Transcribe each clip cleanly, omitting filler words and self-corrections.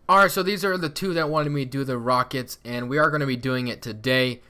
Alright, so these are the two that wanted me to do the Rockets, and we are going to be doing it today.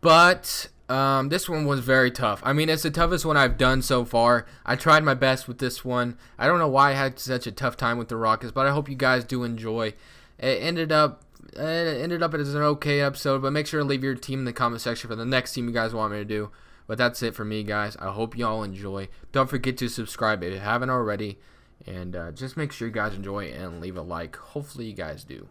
But this one was very tough. I mean, it's the toughest one I've done so far. I tried my best with this one. I don't know why I had such a tough time with the Rockets, but I hope you guys do enjoy. It ended up as an okay episode, but make sure to leave your team in the comment section for the next team you guys want me to do. But that's it for me, guys. I hope you all enjoy. Don't forget to subscribe if you haven't already. And just make sure you guys enjoy and leave a like. Hopefully you guys do.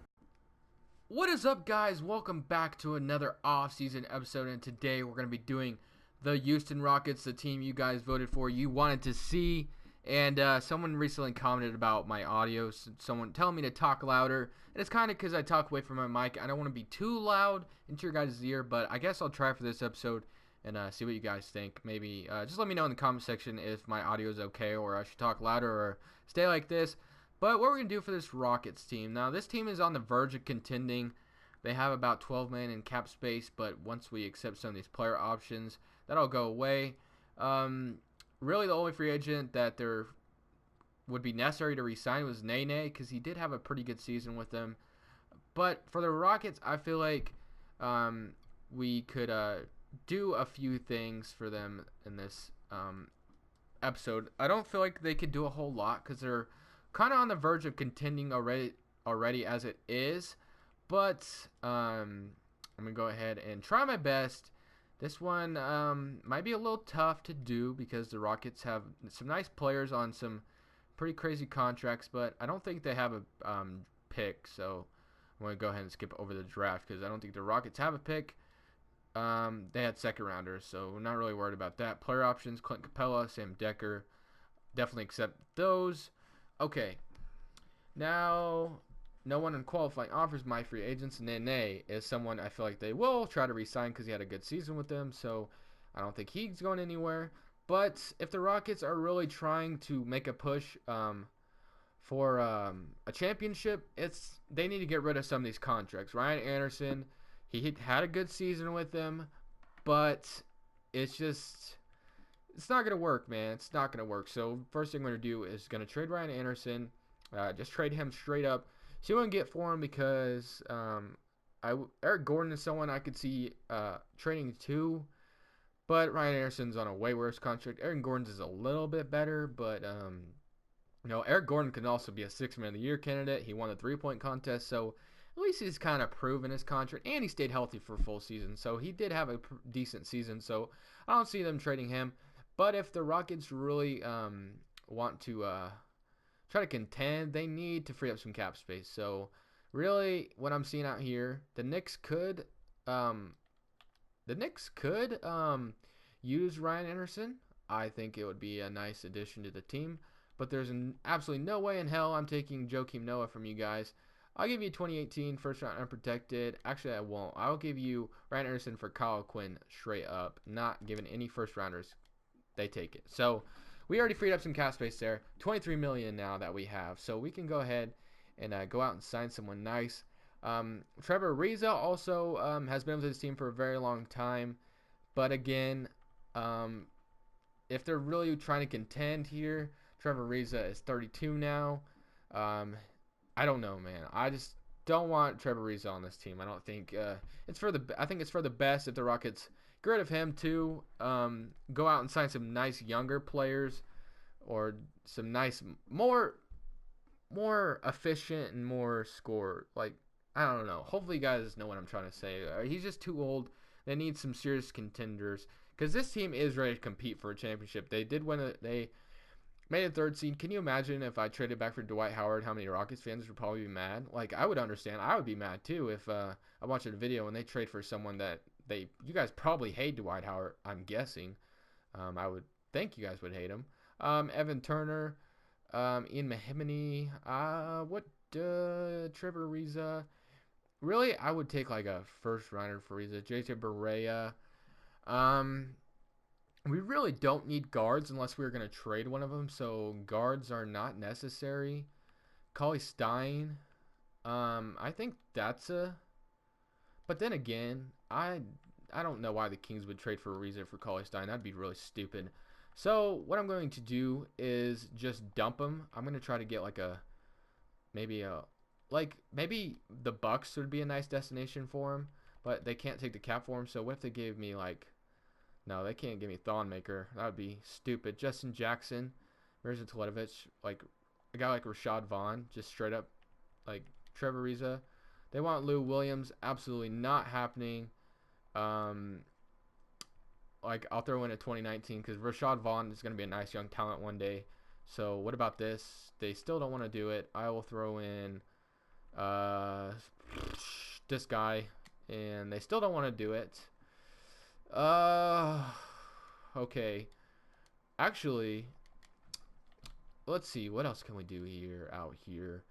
What is up, guys? Welcome back to another off-season episode. And today we're going to be doing the Houston Rockets, the team you guys voted for, you wanted to see. And someone recently commented about my audio. Someone telling me to talk louder. And it's kind of because I talk away from my mic. I don't want to be too loud into your guys' ear. But I guess I'll try for this episode and see what you guys think. Maybe just let me know in the comment section if my audio is okay or I should talk louder or stay like this. But what we're going to do for this Rockets team. Now, this team is on the verge of contending. They have about $12 million in cap space, but once we accept some of these player options, that'll go away. Really, the only free agent that there would be necessary to re-sign was Nene, because he did have a pretty good season with them. But for the Rockets, I feel like we could do a few things for them in this episode. I don't feel like they could do a whole lot because they're kind of on the verge of contending already as it is. But I'm going to go ahead and try my best. This one might be a little tough to do because the Rockets have some nice players on some pretty crazy contracts, but I don't think they have a pick. So I'm going to go ahead and skip over the draft because I don't think the Rockets have a pick. They had second rounders, so we're not really worried about that. Player options: Clint Capella, Sam Decker. Definitely accept those. Okay. Now, no one in qualifying offers my free agents. Nene is someone I feel like they will try to re-sign because he had a good season with them, so I don't think he's going anywhere. But if the Rockets are really trying to make a push for a championship, they need to get rid of some of these contracts. Ryan Anderson, he had a good season with them, but it's not going to work, man. It's not going to work. So first thing I'm going to do is going to trade Ryan Anderson. Just trade him straight up. See what I can get for him because Eric Gordon is someone I could see trading to. But Ryan Anderson's on a way worse contract. Aaron Gordon's is a little bit better, but Eric Gordon can also be a Six-Man of the Year candidate. He won the three-point contest, so at least he's kind of proven his contract, and he stayed healthy for a full season, so he did have a decent season. So I don't see them trading him. But if the Rockets really want to try to contend, they need to free up some cap space. So really, what I'm seeing out here, the Knicks could use Ryan Anderson. I think it would be a nice addition to the team. But there's absolutely no way in hell I'm taking Joakim Noah from you guys. I'll give you 2018 first round unprotected. Actually, I won't. I'll give you Ryan Anderson for Kyle Quinn straight up. Not giving any first rounders. They take it. So we already freed up some cap space there. $23 million now that we have. So we can go ahead and go out and sign someone nice. Trevor Ariza also has been with this team for a very long time. But again, if they're really trying to contend here, Trevor Ariza is 32 now. I don't know, man. I just don't want Trevor Ariza on this team. I don't think I think it's for the best if the Rockets get rid of him too. Go out and sign some nice younger players or some nice more efficient and more score. Like, I don't know. Hopefully you guys know what I'm trying to say. He's just too old. They need some serious contenders because this team is ready to compete for a championship. They did win they made a third seed. Can you imagine if I traded back for Dwight Howard, how many Rockets fans would probably be mad? Like, I would understand. I would be mad too if I watched a video and they trade for someone that you guys probably hate Dwight Howard, I'm guessing. I would think you guys would hate him. Evan Turner, Ian Mahimani, Trevor Ariza. Really, I would take like a first rounder for Ariza. JJ Barea. We really don't need guards unless we were going to trade one of them, so guards are not necessary. Cauley Stein. I think that's but then again, I don't know why the Kings would trade for Ariza for Cauley Stein. That'd be really stupid. So what I'm going to do is just dump him. I'm going to try to get like maybe a like maybe the Bucks would be a nice destination for him, but they can't take the cap for him. So what if they gave me like, no, they can't give me Thonmaker. That would be stupid. Justin Jackson, Mirza Teletovic, like a guy like Rashad Vaughn, just straight up like Trevor Ariza. They want Lou Williams. Absolutely not happening. Like I'll throw in a 2019 because Rashad Vaughn is going to be a nice young talent one day. So what about this? They still don't want to do it. I will throw in this guy, and they still don't want to do it. Okay. Actually, let's see. What else can we do here out here?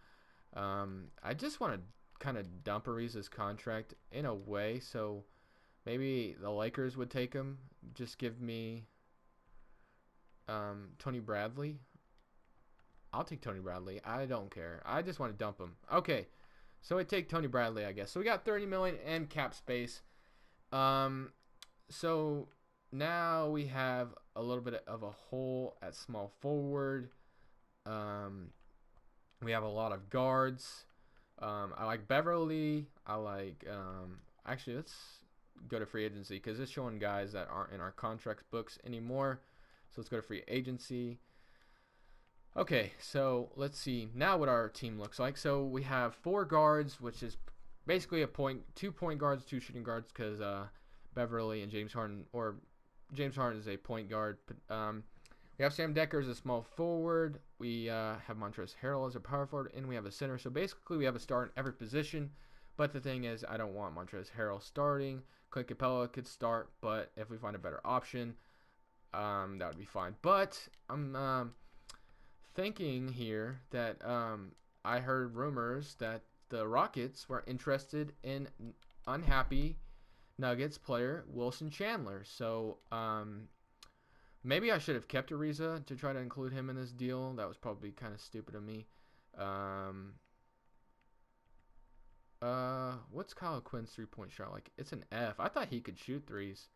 I just want to kind of dump Ariza's contract in a way, so maybe the Lakers would take him. Just give me Tony Bradley. I'll take Tony Bradley. I don't care. I just want to dump him. Okay, so I take Tony Bradley, I guess. So we got 30 million and cap space. So now we have a little bit of a hole at small forward. We have a lot of guards. I like Beverly. I like actually let's go to free agency because it's showing guys that aren't in our contract books anymore. So let's go to free agency. Okay, so let's see now what our team looks like. So we have 4 guards, which is basically 2 point guards, 2 shooting guards, because Beverly and James Harden, or James Harden is a point guard. We have Sam Dekker as a small forward. We have Montrezl Harrell as a power forward, and we have a center. So basically, we have a star in every position. But the thing is, I don't want Montrezl Harrell starting. Clint Capella could start, but if we find a better option, that would be fine. But I'm thinking here that I heard rumors that the Rockets were interested in unhappy Nuggets player Wilson Chandler. So maybe I should have kept Ariza to try to include him in this deal. That was probably kind of stupid of me. What's Kyle Quinn's 3-point shot like? It's an F. I thought he could shoot threes.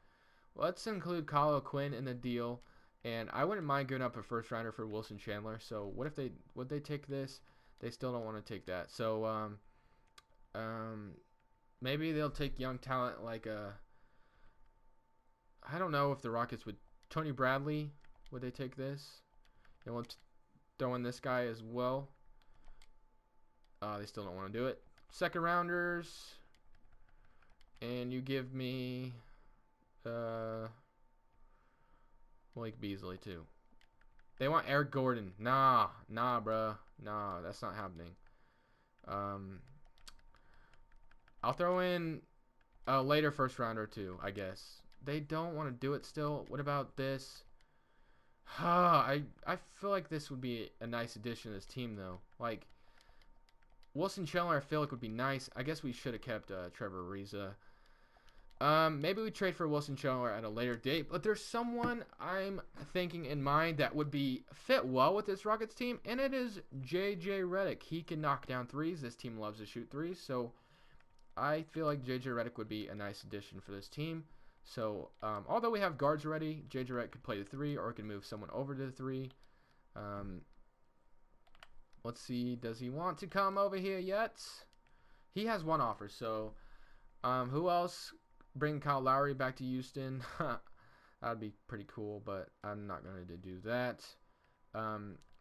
Let's include Kyle Quinn in the deal. And I wouldn't mind giving up a first rounder for Wilson Chandler. So what if would they take this? They still don't want to take that. So maybe they'll take young talent like I don't know if the Rockets would. Tony Bradley, would they take this? They want to throw in this guy as well. They still don't want to do it. Second rounders, and you give me Malik Beasley too. They want Eric Gordon. Nah, bruh. Nah, that's not happening. I'll throw in a later first rounder too, I guess. They don't want to do it still. What about this? I feel like this would be a nice addition to this team, though. Like, Wilson Chandler, I feel like would be nice. I guess we should have kept Trevor Ariza. Maybe we trade for Wilson Chandler at a later date, but there's someone I'm thinking in mind that would be fit well with this Rockets team, and it is J.J. Redick. He can knock down threes. This team loves to shoot threes, so I feel like J.J. Redick would be a nice addition for this team. So, although we have guards ready, J.J. Redick could play the 3, or could move someone over to the 3. Let's see, does he want to come over here yet? He has one offer, so who else? Bring Kyle Lowry back to Houston. That would be pretty cool, but I'm not going to do that.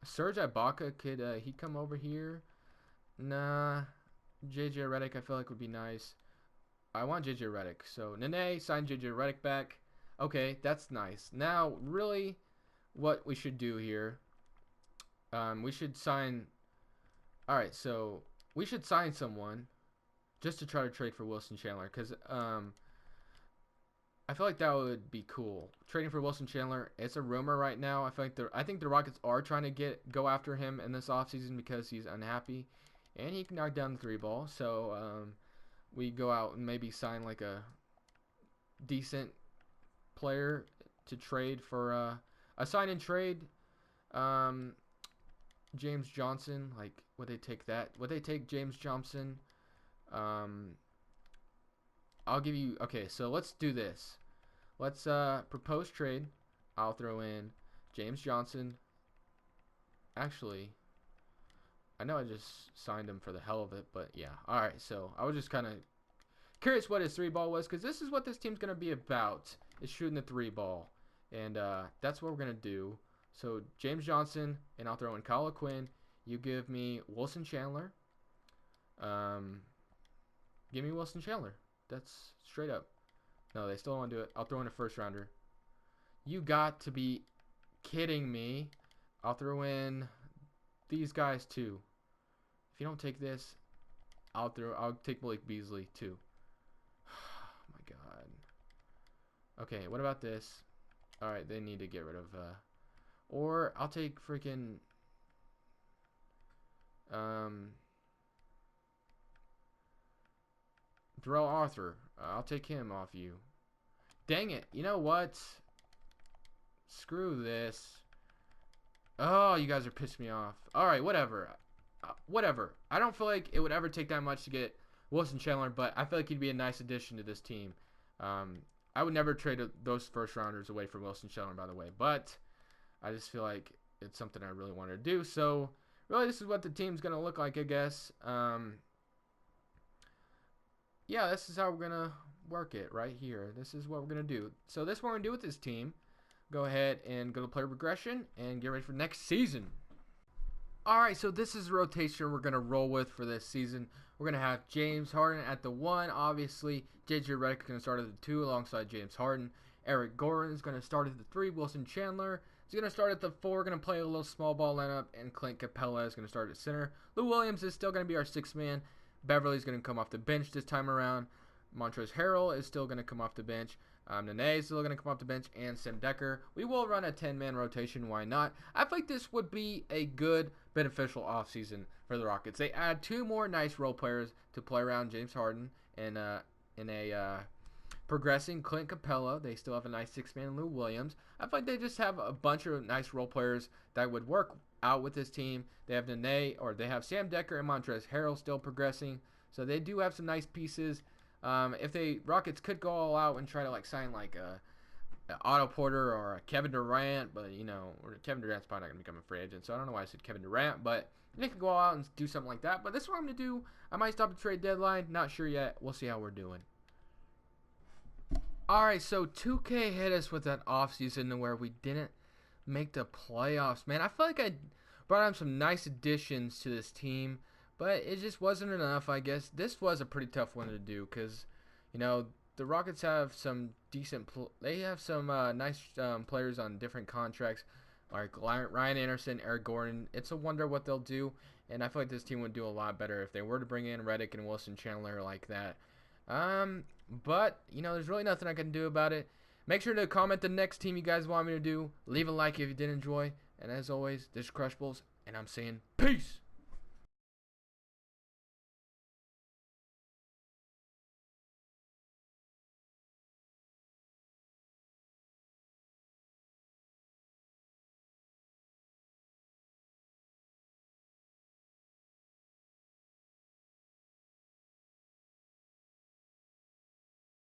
Serge Ibaka, could he come over here? Nah. J.J. Redick, I feel like would be nice. I want J.J. Redick. So, Nene, sign J.J. Redick back. Okay, that's nice. Now, really, what we should do here, we should sign... Alright, so, we should sign someone just to try to trade for Wilson Chandler, because I feel like that would be cool. Trading for Wilson Chandler, it's a rumor right now. I think the Rockets are trying to go after him in this offseason because he's unhappy, and he can knock down the 3 ball. So we go out and maybe sign like a decent player to trade for a sign and trade. James Johnson, like, would they take that? Would they take James Johnson? I'll give you... Okay, so let's do this. Let's propose trade. I'll throw in James Johnson. Actually, I know I just signed him for the hell of it, but yeah. All right, so I was just kind of curious what his 3-ball was, because this is what this team's going to be about, is shooting the 3-ball. And that's what we're going to do. So James Johnson, and I'll throw in Kyle Quinn. You give me Wilson Chandler. Give me Wilson Chandler. That's straight up. No, they still want to do it. I'll throw in a first rounder. You got to be kidding me. I'll throw in these guys too. If you don't take this, I'll take Malik Beasley too. Oh my god. Okay, what about this? Alright, they need to get rid of or I'll take freaking Darrell Arthur. I'll take him off you. Dang it. You know what? Screw this. Oh, you guys are pissing me off. Alright, whatever. Whatever. I don't feel like it would ever take that much to get Wilson Chandler, but I feel like he'd be a nice addition to this team. I would never trade those first rounders away from Wilson Chandler, by the way, but I just feel like it's something I really wanted to do. So, really, this is what the team's going to look like, I guess. Yeah, this is how we're going to work it right here. This is what we're going to do. So, this is what we're going to do with this team. Go ahead and go to player progression and get ready for next season. Alright, so this is the rotation we're going to roll with for this season. We're going to have James Harden at the 1, obviously. J.J. Redick is going to start at the 2 alongside James Harden. Eric Gordon is going to start at the 3. Wilson Chandler is going to start at the 4. We're going to play a little small ball lineup. And Clint Capella is going to start at center. Lou Williams is still going to be our 6th man. Beverly is going to come off the bench this time around. Montrezl Harrell is still going to come off the bench. Nene is still going to come off the bench. And Sam Decker. We will run a 10-man rotation. Why not? I feel like this would be a good, beneficial offseason for the Rockets. They add 2 more nice role players to play around James Harden and in a progressing Clint Capella. They still have a nice 6-man Lou Williams. I feel like they just have a bunch of nice role players that would work out with this team. They have they have Sam Decker and Montrezl Harrell still progressing. So they do have some nice pieces. If the Rockets could go all out and try to sign a Otto Porter or a Kevin Durant, but Kevin Durant's probably not going to become a free agent, so I don't know why I said Kevin Durant, but they could go all out and do something like that. But this is what I'm going to do. I might stop the trade deadline. Not sure yet. We'll see how we're doing. Alright, so 2K hit us with that offseason where we didn't make the playoffs. Man, I feel like I brought on some nice additions to this team, but it just wasn't enough, I guess. This was a pretty tough one to do because, the Rockets have some decent they have some nice players on different contracts, like Ryan Anderson, Eric Gordon. It's a wonder what they'll do, and I feel like this team would do a lot better if they were to bring in Redick and Wilson Chandler like that. But, there's really nothing I can do about it. Make sure to comment the next team you guys want me to do. Leave a like if you did enjoy. And as always, this is Crushables, and I'm saying peace!